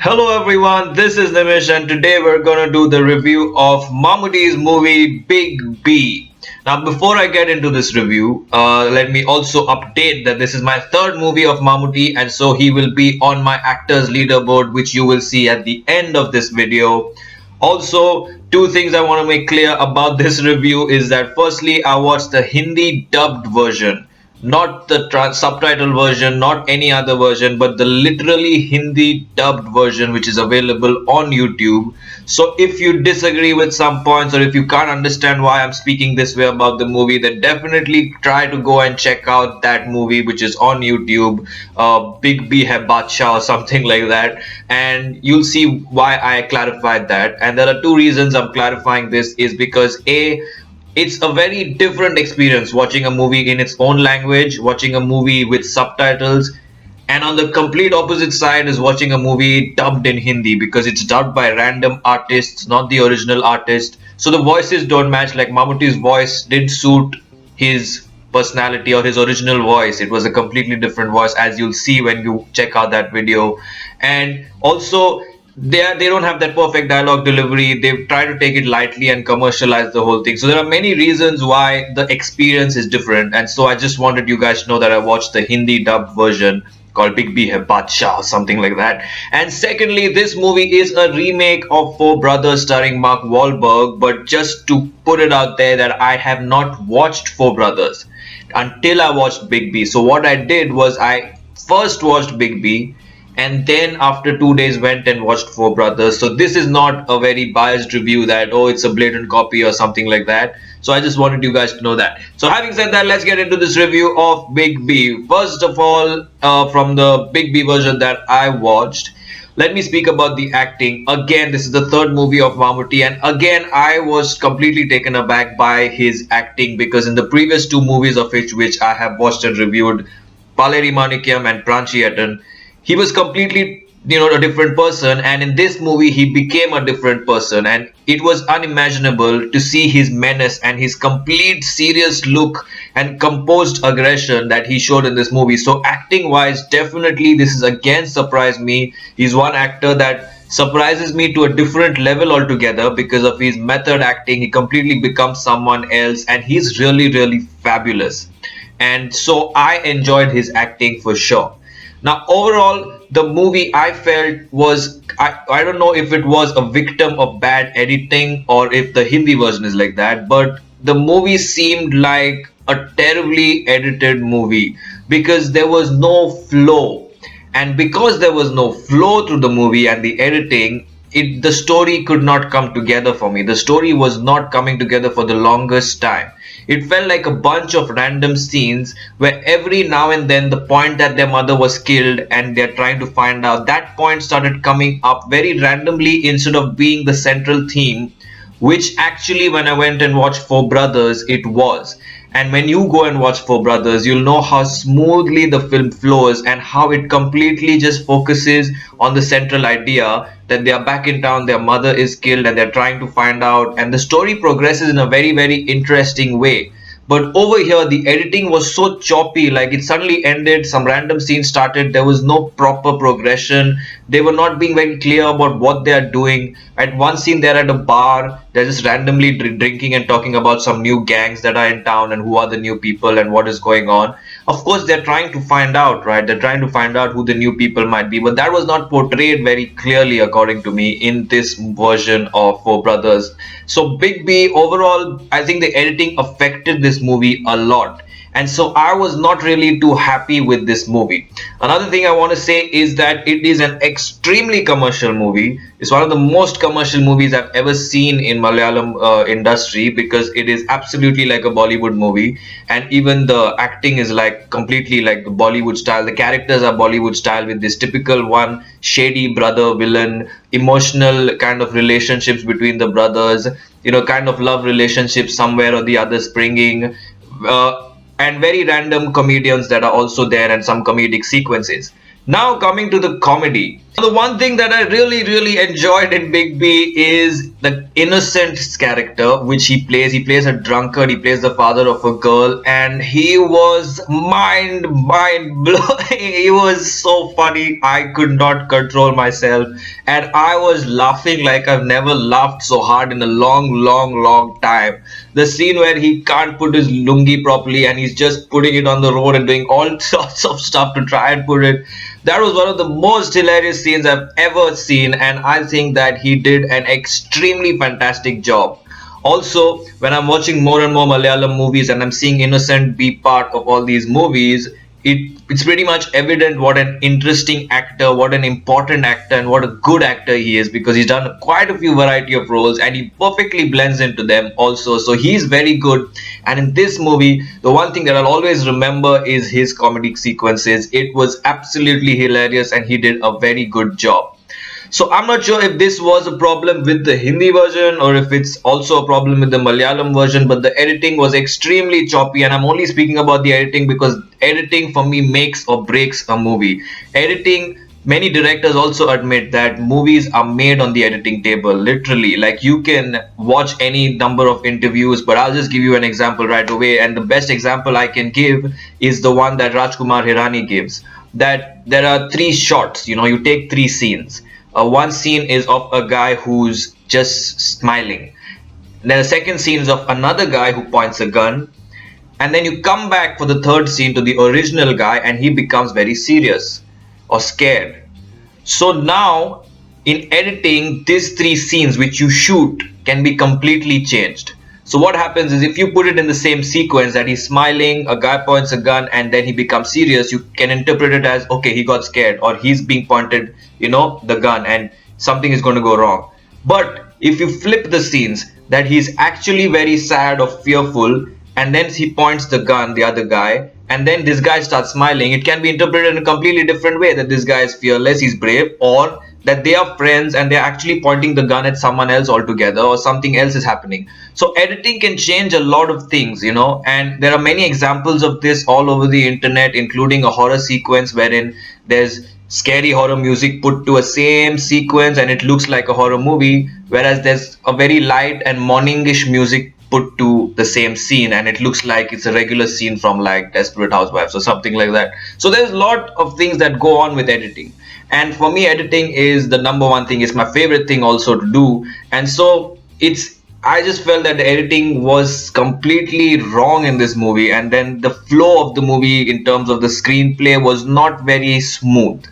Hello everyone, this is Nimish and today we're gonna do the review of Mammootty's movie Big B. Now before I get into this review, let me also update that this is my third movie of Mammootty and so he will be on my actors leaderboard which you will see at the end of this video. Also, two things I want to make clear about this review is that firstly, I watched the Hindi dubbed version, not the subtitle version, not any other version, but the literally Hindi dubbed version which is available on YouTube. So if you disagree with some points or if you can't understand why I'm speaking this way about the movie, then definitely try to go and check out that movie which is on YouTube, Big B Hai Badshah or something like that, and you'll see why I clarified that. And there are two reasons I'm clarifying this is because A, it's a very different experience watching a movie in its own language, watching a movie with subtitles, and on the complete opposite side is watching a movie dubbed in Hindi because it's dubbed by random artists, not the original artist. So the voices don't match. Like Mammootty's voice didn't suit his personality or his original voice. It was a completely different voice, as you'll see when you check out that video. And also, they don't have that perfect dialogue delivery. They've tried to take it lightly and commercialize the whole thing. So there are many reasons why the experience is different. And so I just wanted you guys to know that I watched the Hindi dubbed version called Big B Hai Badshah or something like that. And secondly, this movie is a remake of Four Brothers starring Mark Wahlberg. But just to put it out there that I have not watched Four Brothers until I watched Big B. So what I did was I first watched Big B and then after 2 days went and watched Four Brothers. So this is not a very biased review that oh it's a blatant copy or something like that. So I just wanted you guys to know that. So having said that, let's get into this review of Big B. First of all, from the Big B version that I watched, let me speak about the acting. Again, this is the third movie of Mammootty, and again I was completely taken aback by his acting because in the previous two movies of which I have watched and reviewed, Paleri Manikyam and Pranchiyatan, he was completely a different person, and in this movie he became a different person, and it was unimaginable to see his menace and his complete serious look and composed aggression that he showed in this movie. So acting wise, definitely this is again surprised me. He's one actor that surprises me to a different level altogether because of his method acting. He completely becomes someone else and he's really fabulous, and so I enjoyed his acting for sure. Now, overall, the movie I felt was, I don't know if it was a victim of bad editing or if the Hindi version is like that, but the movie seemed like a terribly edited movie because there was no flow. And because there was no flow through the movie and the editing, the story could not come together for me. The story was not coming together for the longest time. It felt like a bunch of random scenes where every now and then the point that their mother was killed and they're trying to find out, that point started coming up very randomly instead of being the central theme, which actually when I went and watched Four Brothers, it was. And when you go and watch Four Brothers, you'll know how smoothly the film flows and how it completely just focuses on the central idea that they are back in town, their mother is killed, and they're trying to find out. And the story progresses in a very interesting way. But over here, the editing was so choppy, like it suddenly ended, some random scene started, there was no proper progression. They were not being very clear about what they are doing. At one scene, they're at a bar, they're just randomly drinking and talking about some new gangs that are in town and who are the new people and what is going on. Of course, they're trying to find out, right? They're trying to find out who the new people might be, but that was not portrayed very clearly, according to me, in this version of Four Brothers. So, Big B, overall, I think the editing affected this movie a lot. And so I was not really too happy with this movie. Another thing I want to say is that it is an extremely commercial movie. It's one of the most commercial movies I've ever seen in Malayalam industry because it is absolutely like a Bollywood movie, and even the acting is like completely like the Bollywood style. The characters are Bollywood style with this typical one shady brother villain, emotional kind of relationships between the brothers, kind of love relationships somewhere or the other springing. And very random comedians that are also there and some comedic sequences. Now coming to the comedy. The one thing that I really enjoyed in Big B is the innocent character which he plays. He plays a drunkard, he plays the father of a girl, and he was mind blowing. He was so funny. I could not control myself, and I was laughing like I've never laughed so hard in a long time. The scene where he can't put his lungi properly and he's just putting it on the road and doing all sorts of stuff to try and put it, that was one of the most hilarious scenes I've ever seen, and I think that he did an extremely fantastic job. Also, when I'm watching more and more Malayalam movies and I'm seeing Innocent be part of all these movies, it's pretty much evident what an interesting actor, what an important actor, and what a good actor he is, because he's done quite a few variety of roles and he perfectly blends into them also. So he's very good. And in this movie, the one thing that I'll always remember is his comedic sequences. It was absolutely hilarious and he did a very good job. So I'm not sure if this was a problem with the Hindi version or if it's also a problem with the Malayalam version, but the editing was extremely choppy, and I'm only speaking about the editing because editing for me makes or breaks a movie. Editing, many directors also admit that movies are made on the editing table, literally. Like, you can watch any number of interviews, but I'll just give you an example right away, and the best example I can give is the one that Rajkumar Hirani gives, that there are three shots, you take three scenes. One scene is of a guy who's just smiling. Then the second scene is of another guy who points a gun. And then you come back for the third scene to the original guy and he becomes very serious or scared. So now, in editing, these three scenes which you shoot can be completely changed. So what happens is, if you put it in the same sequence, that he's smiling, a guy points a gun, and then he becomes serious, you can interpret it as, okay, he got scared, or he's being pointed, the gun, and something is going to go wrong. But if you flip the scenes, that he's actually very sad or fearful, and then he points the gun, the other guy, and then this guy starts smiling, it can be interpreted in a completely different way, that this guy is fearless, he's brave, or that they are friends and they're actually pointing the gun at someone else altogether, or something else is happening. So editing can change a lot of things, and there are many examples of this all over the internet, including a horror sequence wherein there's scary horror music put to a same sequence and it looks like a horror movie, whereas there's a very light and morningish music put to the same scene and it looks like it's a regular scene from like Desperate Housewives or something like that. So there's a lot of things that go on with editing, and for me editing is the number one thing. It's my favorite thing also to do, and so I just felt that the editing was completely wrong in this movie, and then the flow of the movie in terms of the screenplay was not very smooth.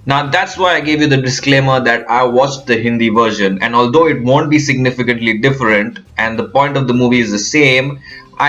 Now that's why I gave you the disclaimer that I watched the Hindi version, and although it won't be significantly different and the point of the movie is the same,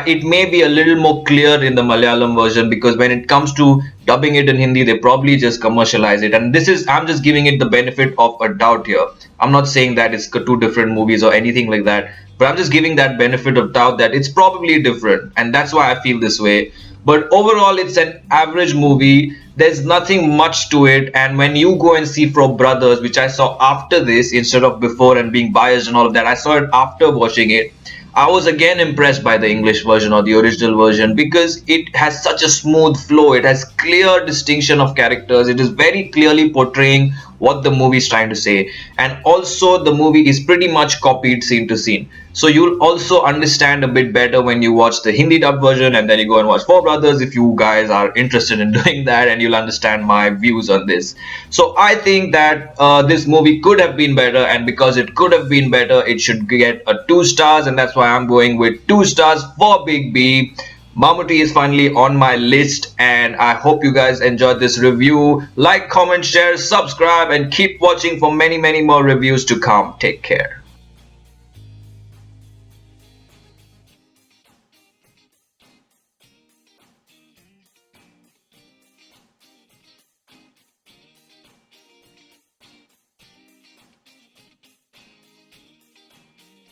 it may be a little more clear in the Malayalam version, because when it comes to dubbing it in Hindi, they probably just commercialize it. And I'm just giving it the benefit of a doubt here. I'm not saying that it's two different movies or anything like that, but I'm just giving that benefit of doubt that it's probably different, and that's why I feel this way. But overall, it's an average movie. There's nothing much to it, and when you go and see Fro Brothers, which I saw after this instead of before, and being biased and all of that, I saw it after watching it, I was again impressed by the English version or the original version, because it has such a smooth flow. It has clear distinction of characters. It is very clearly portraying what the movie is trying to say, and also the movie is pretty much copied scene to scene. So you'll also understand a bit better when you watch the Hindi dub version and then you go and watch Four Brothers, if you guys are interested in doing that, and you'll understand my views on this. So I think that this movie could have been better, and because it could have been better, it should get a 2 stars, and that's why I'm going with 2 stars for Big B. Mammootty is finally on my list, and I hope you guys enjoyed this review. Like, comment, share, subscribe, and keep watching for many more reviews to come. Take care.